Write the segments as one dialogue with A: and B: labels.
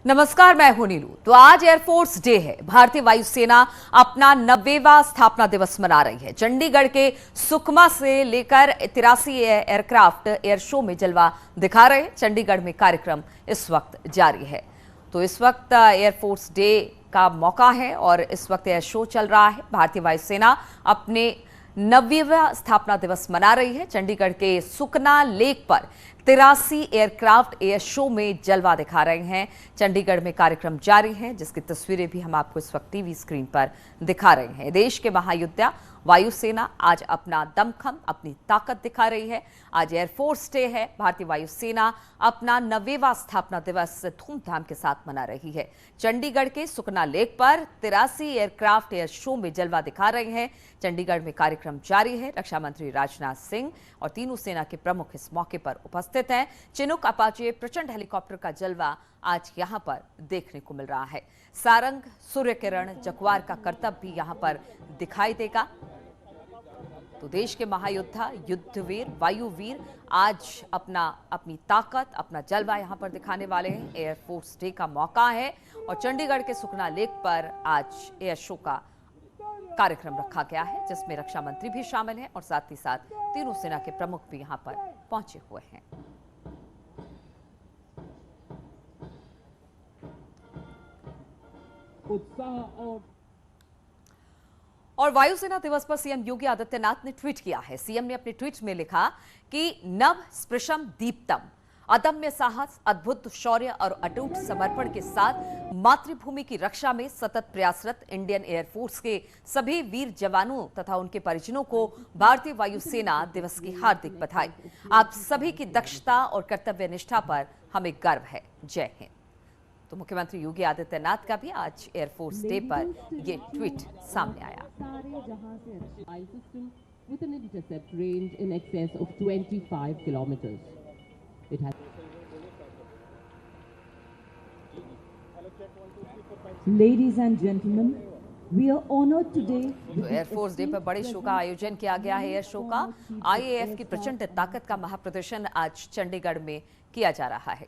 A: नमस्कार, मैं हूं नीलू। तो आज एयरफोर्स डे है। भारतीय वायुसेना अपना 90वां स्थापना दिवस मना रही है। चंडीगढ़ के सुकमा से लेकर 83 एयरक्राफ्ट एयर शो में जलवा दिखा रहे हैं। चंडीगढ़ में कार्यक्रम इस वक्त जारी है। तो इस वक्त एयरफोर्स डे का मौका है और इस वक्त एयर शो चल रहा है। भारतीय वायुसेना अपने 90वां स्थापना दिवस मना रही है। चंडीगढ़ के सुकना लेक पर 83 एयरक्राफ्ट एयर शो में जलवा दिखा रहे हैं। चंडीगढ़ में कार्यक्रम जारी है, जिसकी तस्वीरें भी हम आपको इस वक्त टीवी स्क्रीन पर दिखा रहे हैं। देश के महायोद्धा वायुसेना आज अपना दमखम, अपनी ताकत दिखा रही है। आज एयरफोर्स डे है। भारतीय वायुसेना अपना 90वां स्थापना दिवस धूमधाम के साथ मना रही है। चंडीगढ़ के सुकना लेक पर 83 एयरक्राफ्ट एयर शो में जलवा दिखा रहे हैं। चंडीगढ़ में कार्यक्रम जारी है। रक्षा मंत्री राजनाथ सिंह और तीनों सेना के प्रमुख इस मौके पर उपस्थित हैं। चिनूक अपाचे प्रचंड हेलीकॉप्टर का जलवा आज यहां पर देखने को मिल रहा है। सारंग, सूर्य किरण, जगुआर का करतब भी यहां पर दिखाई देगा। तो देश के महायोद्धा, युद्धवीर, वायुवीर आज अपनी ताकत, अपना जलवा यहां पर दिखाने वाले हैं। एयरफोर्स डे का मौका है और चंडीगढ़ के सुकना लेक पर आज एयर शो का कार्यक्रम रखा गया है, जिसमें रक्षा मंत्री भी शामिल हैं और साथ ही साथ तीनों सेना के प्रमुख भी यहां पर पहुंचे हुए हैं। और वायुसेना दिवस पर सीएम योगी आदित्यनाथ ने ट्वीट किया है। सीएम ने अपने ट्वीट में लिखा कि नव स्पृशम दीप्तम, अदम्य साहस, अद्भुत शौर्य और अटूट समर्पण के साथ मातृभूमि की रक्षा में सतत प्रयासरत इंडियन एयरफोर्स के सभी वीर जवानों तथा उनके परिजनों को भारतीय वायुसेना दिवस की हार्दिक बधाई। आप सभी की दक्षता और कर्तव्य निष्ठा पर हमें गर्व है। जय हिंद। तो मुख्यमंत्री योगी आदित्यनाथ का भी आज एयरफोर्स डे पर ये ट्वीट सामने आया।
B: Ladies and gentlemen, we are honored today.
A: तो एयरफोर्स डे पर बड़े शो का आयोजन किया गया है। एयर शो का आईएएफ की प्रचंड ताकत का महाप्रदर्शन आज चंडीगढ़ में किया जा रहा है।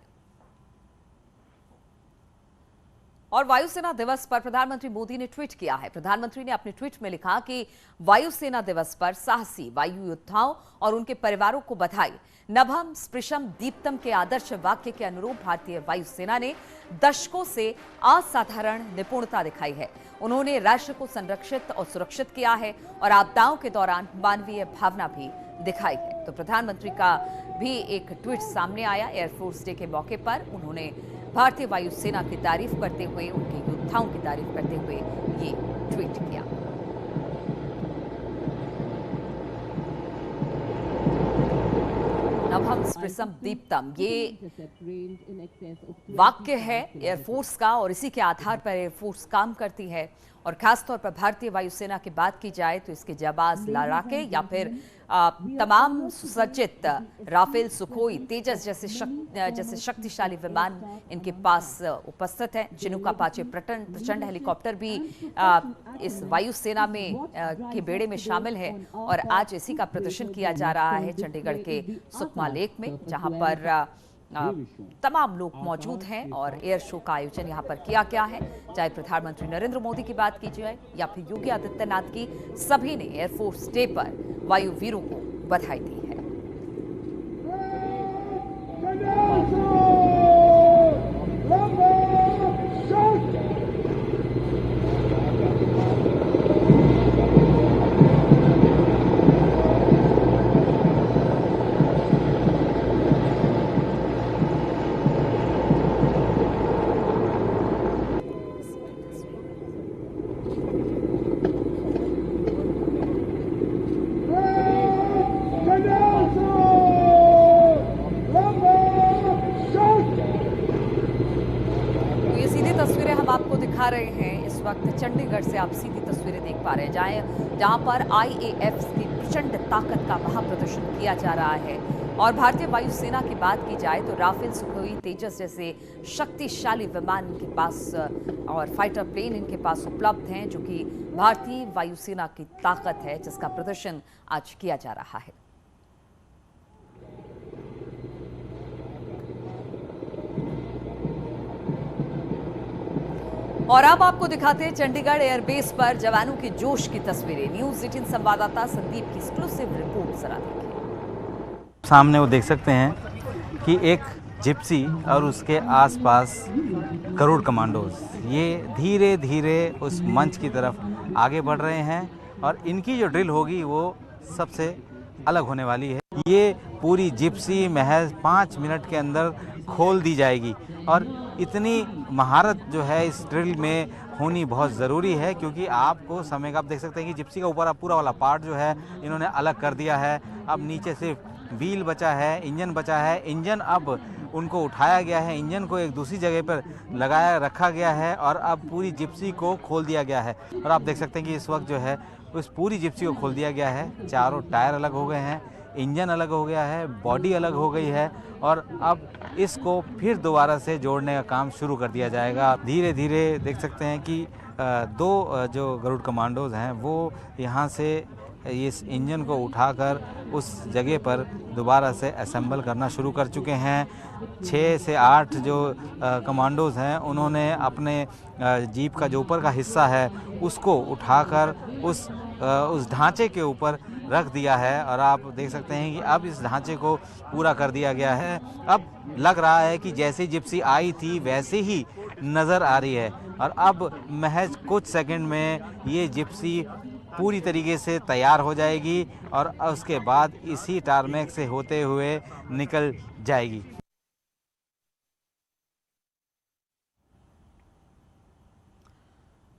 A: और वायुसेना दिवस पर प्रधानमंत्री मोदी ने ट्वीट किया है। प्रधानमंत्री ने अपने ट्वीट में लिखा कि वायुसेना दिवस पर साहसी वायु योद्धाओं और उनके परिवारों को बधाई। नभम स्पृशम दीप्तम के आदर्श वाक्य के अनुरूप भारतीय वायुसेना ने दशकों से असाधारण निपुणता दिखाई है। उन्होंने राष्ट्र को संरक्षित और सुरक्षित किया है और आपदाओं के दौरान मानवीय भावना भी दिखाई है। तो प्रधानमंट्री का भी एक ट्वीट सामने आया। एयरफोर्स डे के मौके पर उन्होंने भारतीय वायुसेना की तारीफ करते हुए, उनके योद्धाओं की तारीफ करते हुए ये ट्वीट किया। नभम स्पृशम दीप्तम, ये वाक्य है एयरफोर्स का और इसी के आधार पर एयरफोर्स काम करती है। और खासतौर पर भारतीय वायुसेना की बात की जाए तो इसके जाबाज लड़ाके या फिर तमाम सुसज्जित राफेल, सुखोई, तेजस जैसे शक्तिशाली विमान इनके पास उपस्थित हैं। चिनूक अपाचे प्रचंड हेलीकॉप्टर भी इस वायुसेना में के बेड़े में शामिल है और आज इसी का प्रदर्शन किया जा रहा है चंडीगढ़ के सुकमा लेक में, जहां पर तमाम लोग मौजूद हैं और एयर शो का आयोजन यहां पर किया गया है। चाहे प्रधानमंत्री नरेंद्र मोदी की बात की जाए या फिर योगी आदित्यनाथ की, सभी ने एयरफोर्स डे पर वायुवीरों को बधाई दी है। तस्वीरें हम आपको दिखा रहे हैं। इस वक्त चंडीगढ़ से आप सीधी तस्वीरें देख पा रहे हैं, जहां पर आईएएफ की प्रचंड ताकत का महाप्रदर्शन किया जा रहा है। और भारतीय वायुसेना की बात की जाए तो राफेल, सुखोई, तेजस जैसे शक्तिशाली विमान इनके पास और फाइटर प्लेन इनके पास उपलब्ध हैं, जो कि भारतीय वायुसेना की ताकत है, जिसका प्रदर्शन आज किया जा रहा है। और अब आपको दिखाते हैं चंडीगढ़ एयरबेस पर जवानों की जोश की तस्वीरें। न्यूज 18 संवाददाता संदीप की एक्सक्लूसिव रिपोर्ट जरा देखिए।
C: सामने वो देख सकते हैं कि एक जिप्सी और उसके आसपास गरुड़ कमांडोज ये धीरे धीरे उस मंच की तरफ आगे बढ़ रहे हैं और इनकी जो ड्रिल होगी वो सबसे अलग होने वाली है। ये पूरी जिप्सी महज 5 मिनट के अंदर खोल दी जाएगी और इतनी महारत जो है इस ड्रिल में होनी बहुत ज़रूरी है, क्योंकि आपको समय का आप देख सकते हैं कि जिप्सी का ऊपर अब पूरा वाला पार्ट जो है इन्होंने अलग कर दिया है। अब नीचे सिर्फ व्हील बचा है, इंजन बचा है। इंजन अब उनको उठाया गया है, इंजन को एक दूसरी जगह पर लगाया रखा गया है और अब पूरी जिप्सी को खोल दिया गया है। और आप देख सकते हैं कि इस वक्त जो है उस पूरी जिप्सी को खोल दिया गया है। चारों टायर अलग हो गए हैं, इंजन अलग हो गया है, बॉडी अलग हो गई है और अब इसको फिर दोबारा से जोड़ने का काम शुरू कर दिया जाएगा। धीरे धीरे देख सकते हैं कि दो जो गरुड़ कमांडोज हैं वो यहाँ से इस इंजन को उठाकर उस जगह पर दोबारा से असेंबल करना शुरू कर चुके हैं। 6 से 8 जो कमांडोज हैं उन्होंने अपने जीप का जो ऊपर का हिस्सा है उसको उठाकर उस ढांचे के ऊपर रख दिया है और आप देख सकते हैं कि अब इस ढांचे को पूरा कर दिया गया है। अब लग रहा है कि जैसी जिप्सी आई थी वैसे ही नज़र आ रही है और अब महज कुछ सेकंड में ये जिप्सी पूरी तरीके से तैयार हो जाएगी और उसके बाद इसी टारमेक से होते हुए निकल जाएगी।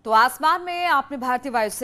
A: तो आसमान में आपने भारतीय वायुसेना